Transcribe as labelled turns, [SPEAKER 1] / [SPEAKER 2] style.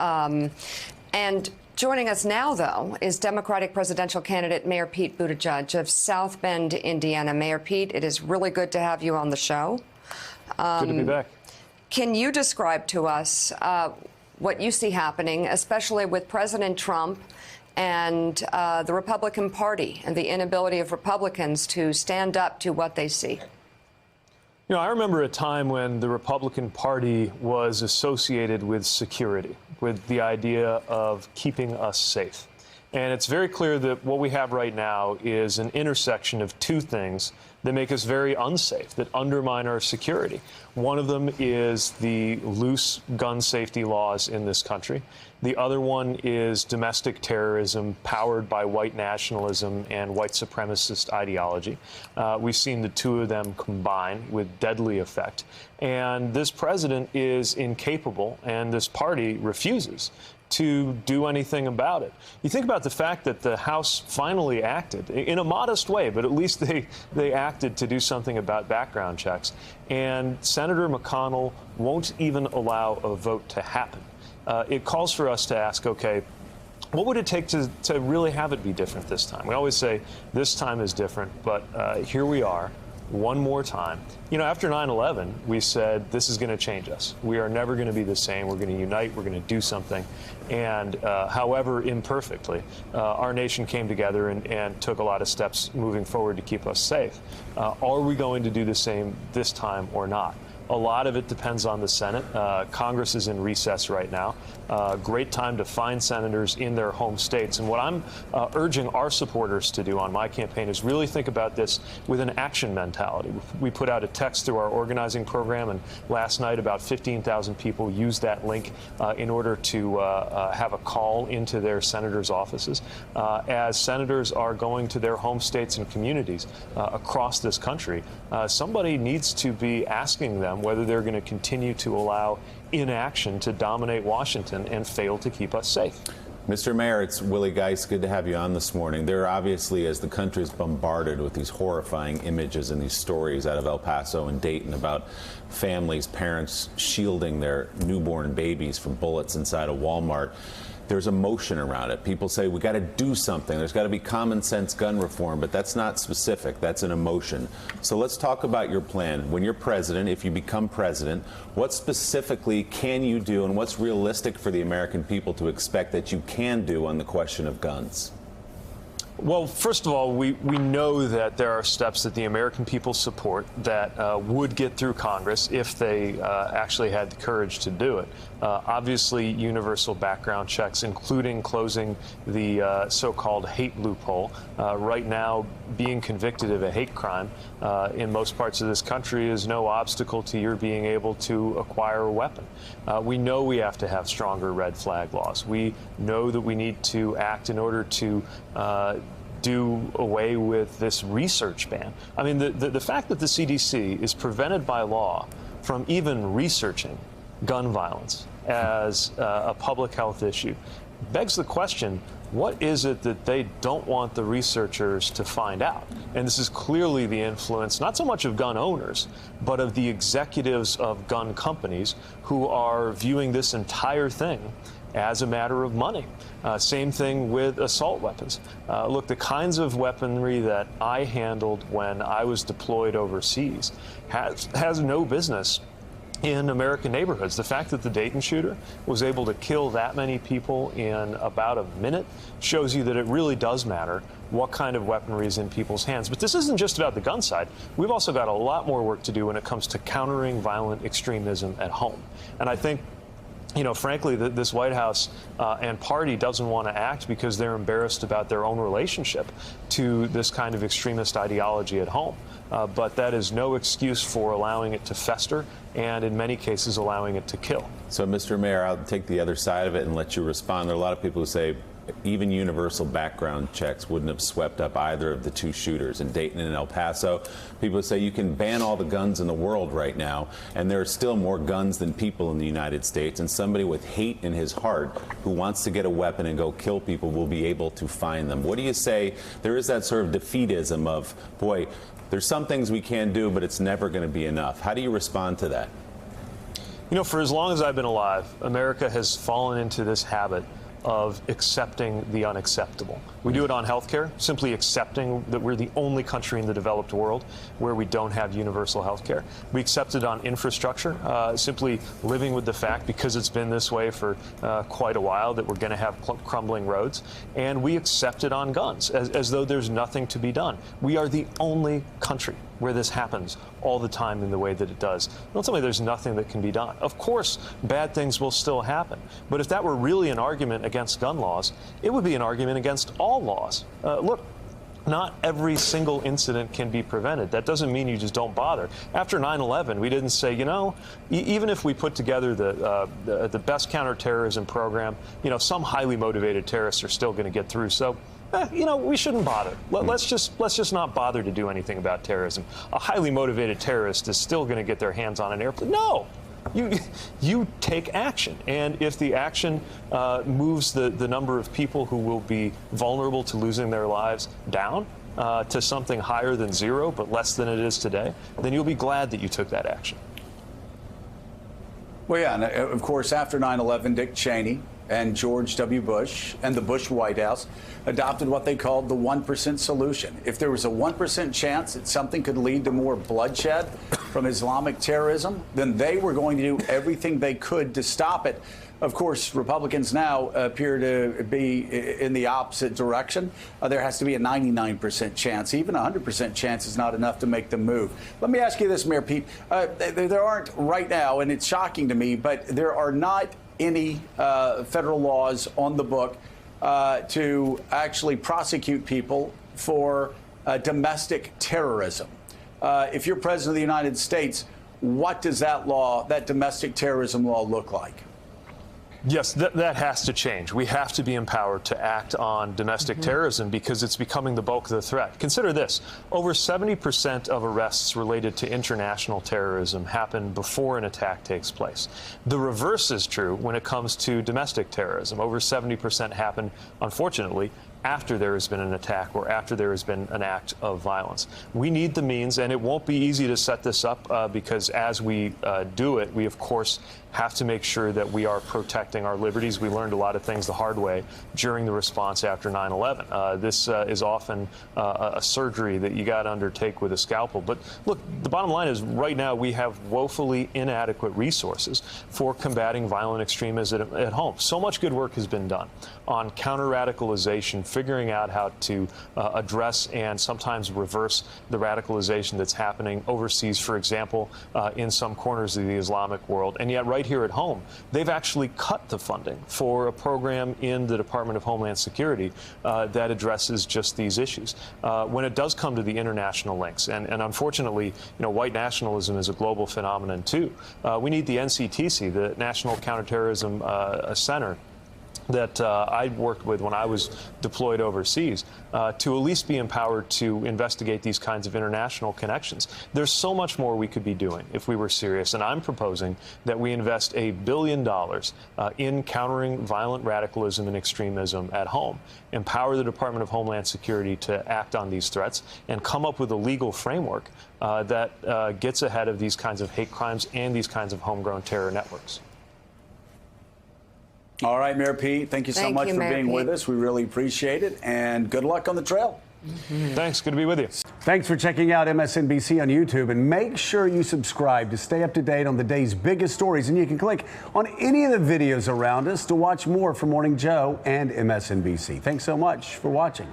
[SPEAKER 1] And joining us now, though, is Democratic presidential candidate Mayor Pete Buttigieg of South Bend, Indiana. Mayor Pete, it is really good to have you on the show.
[SPEAKER 2] Good to be back.
[SPEAKER 1] Can you describe to us what you see happening, especially with President Trump and the Republican Party and the inability of Republicans to stand up to what they see?
[SPEAKER 2] You know, I remember a time when the Republican Party was associated with security, with the idea of keeping us safe. And it's very clear that what we have right now is an intersection of two things that make us very unsafe, that undermine our security. One of them is the loose gun safety laws in this country. The other one is domestic terrorism powered by white nationalism and white supremacist ideology. We've seen the two of them combine with deadly effect. And this president is incapable, and this party refuses to do anything about it. You think about the fact that the House finally acted in a modest way, but at least they acted to do something about background checks. And Senator McConnell won't even allow a vote to happen. It calls for us to ask, okay, what would it take to really have it be different this time? We always say this time is different, but here we are. One more time. You know, after 9/11, we said this is going to change us. We are never going to be the same. We're going to unite. We're going to do something. And however imperfectly, our nation came together and took a lot of steps moving forward to keep us safe. Are we going to do the same this time or not? A lot of it depends on the Senate. Congress is in recess right now. Great time to find senators in their home states. And what I'm urging our supporters to do on my campaign is really think about this with an action mentality. We put out a text through our organizing program, and last night about 15,000 people used that link in order to have a call into their senators' offices. As senators are going to their home states and communities across this country, somebody needs to be asking them whether they're going to continue to allow inaction to dominate Washington and fail to keep us safe.
[SPEAKER 3] Mr. Mayor, it's Willie Geist. Good to have you on this morning. There are obviously, as the country is bombarded with these horrifying images and these stories out of El Paso and Dayton about families, parents shielding their newborn babies from bullets inside a Walmart, there's emotion around it. People say we got to do something. There's got to be common sense gun reform, but that's not specific. That's an emotion. So let's talk about your plan. When you're president, if you become president, what specifically can you do, and what's realistic for the American people to expect that you can do on the question of guns?
[SPEAKER 2] Well, first of all, we know that there are steps that the American people support that would get through Congress if they actually had the courage to do it. Obviously, universal background checks, including closing the so-called hate loophole. Right now, being convicted of a hate crime in most parts of this country is no obstacle to your being able to acquire a weapon. We know we have to have stronger red flag laws. We know that we need to act in order to do away with this research ban. I mean, the fact that the CDC is prevented by law from even researching gun violence as a public health issue begs the question, what is it that they don't want the researchers to find out? And this is clearly the influence, not so much of gun owners, but of the executives of gun companies who are viewing this entire thing as a matter of money. Same thing with assault weapons. Look, the kinds of weaponry that I handled when I was deployed overseas has no business in American neighborhoods. The fact that the Dayton shooter was able to kill that many people in about a minute shows you that it really does matter what kind of weaponry is in people's hands. But this isn't just about the gun side. We've also got a lot more work to do when it comes to countering violent extremism at home. And I think, you know, frankly, this White House and party doesn't want to act because they're embarrassed about their own relationship to this kind of extremist ideology at home. But that is no excuse for allowing it to fester and, in many cases, allowing it to kill.
[SPEAKER 3] So, Mr. Mayor, I'll take the other side of it and let you respond. There are a lot of people who say even universal background checks wouldn't have swept up either of the two shooters in Dayton and El Paso. People say you can ban all the guns in the world right now, and there are still more guns than people in the United States, and somebody with hate in his heart who wants to get a weapon and go kill people will be able to find them. What do you say? There is that sort of defeatism of, boy, there's some things we can do, but it's never going to be enough. How do you respond to that?
[SPEAKER 2] You know, for as long as I've been alive, America has fallen into this habit of accepting the unacceptable. We do it on healthcare, simply accepting that we're the only country in the developed world where we don't have universal healthcare. We accept it on infrastructure, simply living with the fact, because it's been this way for quite a while, that we're going to have crumbling roads. And we accept it on guns, as though there's nothing to be done. We are the only country where this happens all the time in the way that it does. Don't tell me there's nothing that can be done. Of course, bad things will still happen. But if that were really an argument against gun laws, it would be an argument against all laws. Look, not every single incident can be prevented. That doesn't mean you just don't bother. After 9/11, we didn't say, you know, even if we put together the best counterterrorism program, you know, some highly motivated terrorists are still going to get through. So, you know, we shouldn't bother. Let's just not bother to do anything about terrorism. A highly motivated terrorist is still going to get their hands on an airplane. No. You take action, and if the action moves the number of people who will be vulnerable to losing their lives down to something higher than zero, but less than it is today, then you'll be glad that you took that action.
[SPEAKER 4] Well, yeah, and of course, after 9/11, Dick Cheney and George W. Bush and the Bush White House adopted what they called the 1% solution. If there was a 1% chance that something could lead to more bloodshed from Islamic terrorism, then they were going to do everything they could to stop it. Of course, Republicans now appear to be in the opposite direction. There has to be a 99% chance. Even a 100% chance is not enough to make them move. Let me ask you this, Mayor Pete. There aren't right now, and it's shocking to me, but there are not any federal laws on the book to actually prosecute people for domestic terrorism. If you're president of the United States, what does that domestic terrorism law look like?
[SPEAKER 2] Yes, that has to change. We have to be empowered to act on domestic terrorism because it's becoming the bulk of the threat. Consider this. Over 70% of arrests related to international terrorism happen before an attack takes place. The reverse is true when it comes to domestic terrorism. Over 70% happen, unfortunately, after there has been an attack or after there has been an act of violence. We need the means, and it won't be easy to set this up because as we do it, we, of course, have to make sure that we are protecting our liberties. We learned a lot of things the hard way during the response after 9/11. This is often a surgery that you got to undertake with a scalpel. But look, the bottom line is right now we have woefully inadequate resources for combating violent extremism at home. So much good work has been done on counter-radicalization, figuring out how to address and sometimes reverse the radicalization that's happening overseas, for example, in some corners of the Islamic world. And yet right here at home, they've actually cut the funding for a program in the Department of Homeland Security that addresses just these issues. When it does come to the international links, and unfortunately, you know, white nationalism is a global phenomenon too, we need the NCTC, the National Counterterrorism Center, that I worked with when I was deployed overseas, to at least be empowered to investigate these kinds of international connections. There's so much more we could be doing if we were serious, and I'm proposing that we invest $1 billion in countering violent radicalism and extremism at home, empower the Department of Homeland Security to act on these threats, and come up with a legal framework that gets ahead of these kinds of hate crimes and these kinds of homegrown terror networks.
[SPEAKER 4] All right, Mayor Pete, thank you so much for being with us. We really appreciate it, and good luck on the trail.
[SPEAKER 2] Thanks. Good to be with you.
[SPEAKER 4] Thanks for checking out MSNBC on YouTube, and make sure you subscribe to stay up to date on the day's biggest stories. And you can click on any of the videos around us to watch more from Morning Joe and MSNBC. Thanks so much for watching.